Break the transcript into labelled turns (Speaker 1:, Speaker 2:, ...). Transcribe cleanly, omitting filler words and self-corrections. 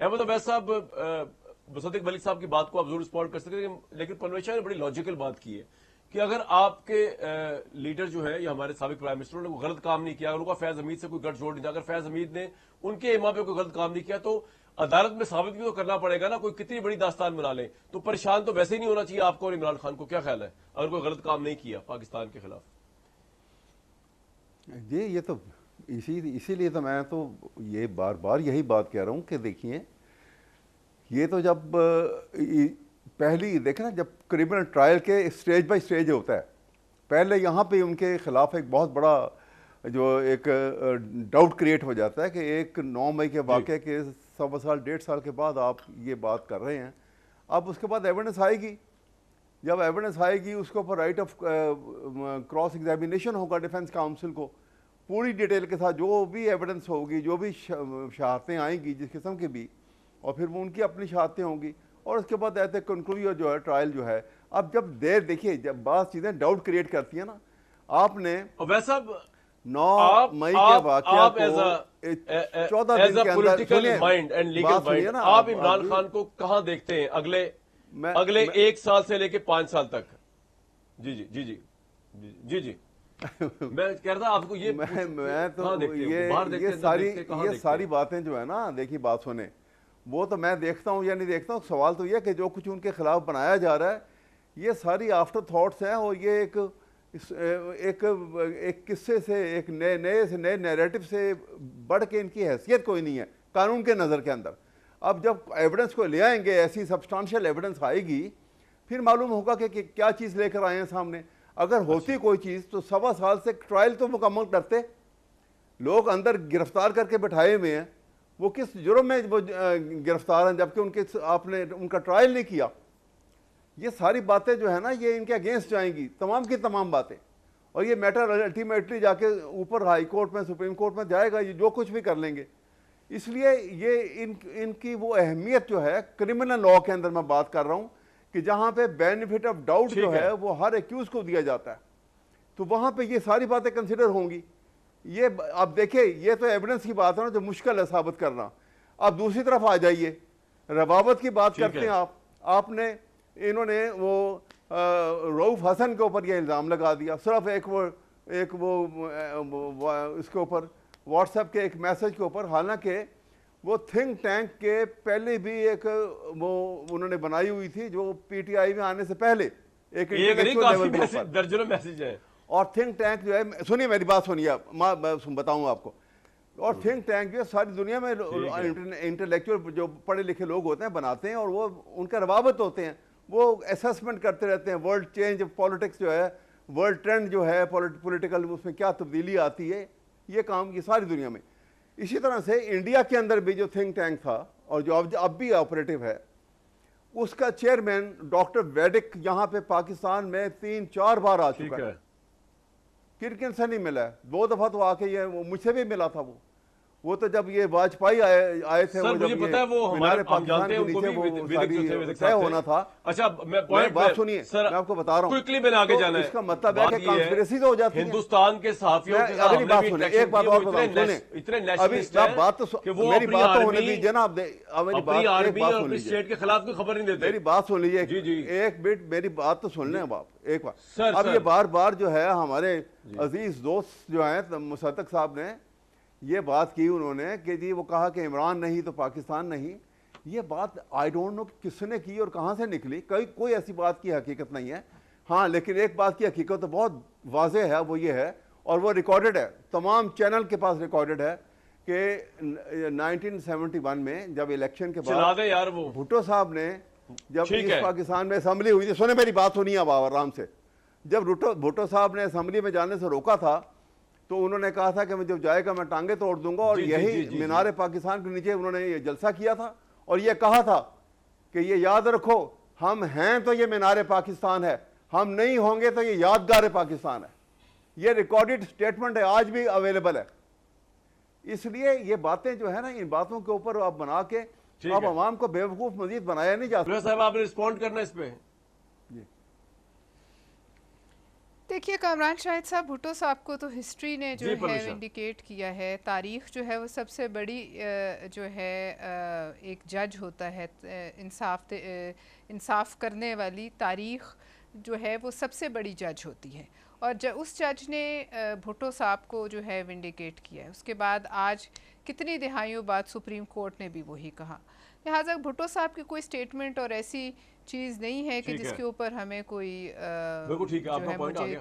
Speaker 1: احمد عبید صاحب، مصدق ملک صاحب کی بات کو آپ ضرور رسپونڈ کر سکتے ہیں، لیکن پرویز شاہ نے بڑی لاجیکل بات کی ہے کہ اگر آپ کے لیڈر جو ہے یا ہمارے سابق پرائم منسٹر نے کوئی غلط کام نہیں کیا، اگر ان کا فیض حمید سے کوئی گٹھ جوڑ نہیں تھا، اگر فیض حمید نے ان کے امام پہ کوئی غلط کام نہیں کیا تو عدالت میں ثابت بھی تو کرنا پڑے گا نا، کوئی کتنی بڑی داستان بنا لیں تو پریشان تو ویسے ہی نہیں ہونا چاہیے آپ کو اور عمران خان کو. کیا خیال ہے اگر کوئی غلط کام نہیں کیا پاکستان کے خلاف؟
Speaker 2: جی یہ تو اسی لیے تو میں تو یہ بار بار یہی بات کہہ رہا ہوں کہ دیکھیے یہ تو جب پہلی دیکھیں نا، جب کرمنل ٹرائل کے اسٹیج بائی اسٹیج ہوتا ہے، پہلے یہاں پہ ان کے خلاف ایک بہت بڑا جو ایک ڈاؤٹ کریٹ ہو جاتا ہے کہ ایک 9 مئی کے واقعے کے 1.25 سال 1.5 سال کے بعد آپ یہ بات کر رہے ہیں. اب اس کے بعد ایویڈنس آئے گی، جب ایویڈنس آئے گی اس کے اوپر رائٹ آف کراس ایگزامینیشن ہوگا ڈیفنس کاؤنسل کو، پوری ڈیٹیل کے ساتھ جو بھی ایویڈنس ہوگی، جو بھی شہادتیں آئیں گی جس قسم کی بھی، اور پھر وہ ان کی اپنی شہادتیں ہوں گی، اور اس کے بعد ایسے کنکلوژن جو ہے ٹرائل جو ہے. اب جب دیکھیے جب بعض چیزیں ڈاؤٹ کریٹ کرتی ہیں نا، آپ نے
Speaker 1: ویسا
Speaker 2: 9 مئی کے واقعہ کو 14 دن کے اندر
Speaker 1: political mind and legal mind آپ عمران خان کو کہاں دیکھتے ہیں اگلے 1 سال سے لے کے 5 سال تک؟ جی جی جی جی جی جی میں کہہ رہا تھا آپ کو
Speaker 2: میں تو یہ ساری باتیں جو ہے نا، دیکھیے بات سنیں، وہ تو میں دیکھتا ہوں یا نہیں دیکھتا ہوں، سوال تو یہ کہ جو کچھ ان کے خلاف بنایا جا رہا ہے یہ ساری آفٹر تھاٹس ہیں، اور یہ ایک قصے سے، ایک نئے نیریٹو سے بڑھ کے ان کی حیثیت کوئی نہیں ہے قانون کے نظر کے اندر. اب جب ایویڈنس کو لے آئیں گے، ایسی سبسٹانشیل ایویڈنس آئے گی، پھر معلوم ہوگا کہ کیا چیز لے کر آئے ہیں سامنے. اگر ہوتی کوئی چیز تو 1.25 سال سے ٹرائل تو مکمل کرتے. لوگ اندر گرفتار کر کے بٹھائے ہوئے ہیں، وہ کس جرم میں وہ گرفتار ہیں جبکہ آپ نے ان کا ٹرائل نہیں کیا. یہ ساری باتیں جو ہے نا یہ ان کے اگینسٹ جائیں گی، تمام کی تمام باتیں، اور یہ میٹر الٹیمیٹلی جا کے اوپر ہائی کورٹ میں، سپریم کورٹ میں جائے گا، یہ جو کچھ بھی کر لیں گے. اس لیے یہ ان کی وہ اہمیت جو ہے کرمنل لاء کے اندر میں بات کر رہا ہوں کہ جہاں پہ بینیفٹ آف ڈاؤٹ جو ہے وہ ہر ایکیوز کو دیا جاتا ہے، تو وہاں پہ یہ ساری باتیں کنسیڈر ہوں گی. یہ اب دیکھیں یہ تو ایویڈنس کی بات ہے نا جو مشکل ہے ثابت کرنا. اب دوسری طرف آ جائیے، روابط کی بات کرتے ہیں آپ نے، انہوں نے وہ رؤوف حسن کے اوپر یہ الزام لگا دیا صرف ایک وہ اس کے اوپر واٹس ایپ کے ایک میسج کے اوپر، حالانکہ وہ تھنک ٹینک کے پہلے بھی ایک وہ انہوں نے بنائی ہوئی تھی جو پی ٹی آئی میں آنے سے پہلے ایک
Speaker 1: درجنوں میسج ہے.
Speaker 2: اور تھنک ٹینک جو ہے، سنیے میری بات سنیے، میں بتاؤں آپ کو، اور تھنک ٹینک جو ہے ساری دنیا میں انٹلیکچوئل جو پڑھے لکھے لوگ ہوتے ہیں بناتے ہیں، اور وہ ان کے روابط ہوتے ہیں، وہ اسیسمنٹ کرتے رہتے ہیں ورلڈ چینج پالیٹکس جو ہے، ورلڈ ٹرینڈ جو ہے پولیٹیکل، اس میں کیا تبدیلی آتی ہے، یہ کام یہ ساری دنیا میں. اسی طرح سے انڈیا کے اندر بھی جو تھنک ٹینک تھا اور جو اب بھی آپریٹو ہے، اس کا چیئرمین ڈاکٹر ویڈک یہاں پہ پاکستان میں 3-4 بار آ چکا ہے، کرکن سے نہیں ملا ہے. 2 دفعہ تو آ کے یہ مجھ سے بھی ملا تھا. وہ تو جب یہ واجپئی آئے تھے، وہ جب مینار پاکستان کے نیچے وہ ساری طے ہونا تھا.
Speaker 1: اچھا
Speaker 2: بات سنیے، میں آپ کو بتا رہا ہوں، اس کا مطلب ہے کہ کانسپریسی تو ہو جاتی ہے.
Speaker 1: ہندوستان کے صحافیوں کے
Speaker 2: اگلی بات سنیں، ایک بات اور بتاؤں، سنیں ابھی بات تو میری بات تو ہونے دیجیے نا. میری بات سن لیجیے، ایک منٹ میری بات تو سن لیں اب آپ ایک بار. اب یہ بار بار جو ہے ہمارے عزیز دوست جو ہیں مصدق صاحب نے یہ بات کی، انہوں نے کہ جی وہ کہا کہ عمران نہیں تو پاکستان نہیں. یہ بات آئی ڈونٹ نو کس نے کی اور کہاں سے نکلی، کوئی ایسی بات کی حقیقت نہیں ہے. ہاں لیکن ایک بات کی حقیقت تو بہت واضح ہے، وہ یہ ہے، اور وہ ریکارڈڈ ہے، تمام چینل کے پاس ریکارڈڈ ہے، کہ 1971 میں جب الیکشن کے بعد بھٹو صاحب نے جب ایسٹ پاکستان میں اسمبلی ہوئی تھی، سنیں میری بات سنیے اب آرام سے، جب بھٹو صاحب نے اسمبلی میں جانے سے روکا تھا تو انہوں نے کہا تھا کہ میں جب جائے گا میں ٹانگیں توڑ دوں گا، اور یہی مینار پاکستان کے نیچے انہوں نے یہ جلسہ کیا تھا اور یہ کہا تھا کہ یہ یاد رکھو، ہم ہیں تو یہ مینار پاکستان ہے، ہم نہیں ہوں گے تو یہ یادگار پاکستان ہے. یہ ریکارڈڈ سٹیٹمنٹ ہے، آج بھی اویلیبل ہے. اس لیے یہ باتیں جو ہے نا، ان باتوں کے اوپر آپ بنا کے اب عوام کو بیوقوف مزید بنایا نہیں جا سکتا.
Speaker 1: صاحب آپ نے رسپونڈ کرنا اس پہ.
Speaker 3: دیکھیے کامران شاہد صاحب، بھٹو صاحب کو تو ہسٹری نے جو ہے انڈیکیٹ کیا ہے، تاریخ جو ہے وہ سب سے بڑی جو ہے ایک جج ہوتا ہے، انصاف کرنے والی تاریخ جو ہے وہ سب سے بڑی جج ہوتی ہے، اور اس جج نے بھٹو صاحب کو جو ہے ونڈیکیٹ کیا ہے۔ اس کے بعد آج کتنی دہائیوں بعد سپریم کورٹ نے بھی وہی کہا، لہٰذا بھٹو صاحب کی کوئی سٹیٹمنٹ اور ایسی چیز نہیں ہے کہ جس کے اوپر ہمیں کوئی
Speaker 1: بالکل ٹھیک ہے، آپ کا پوائنٹ آ گیا۔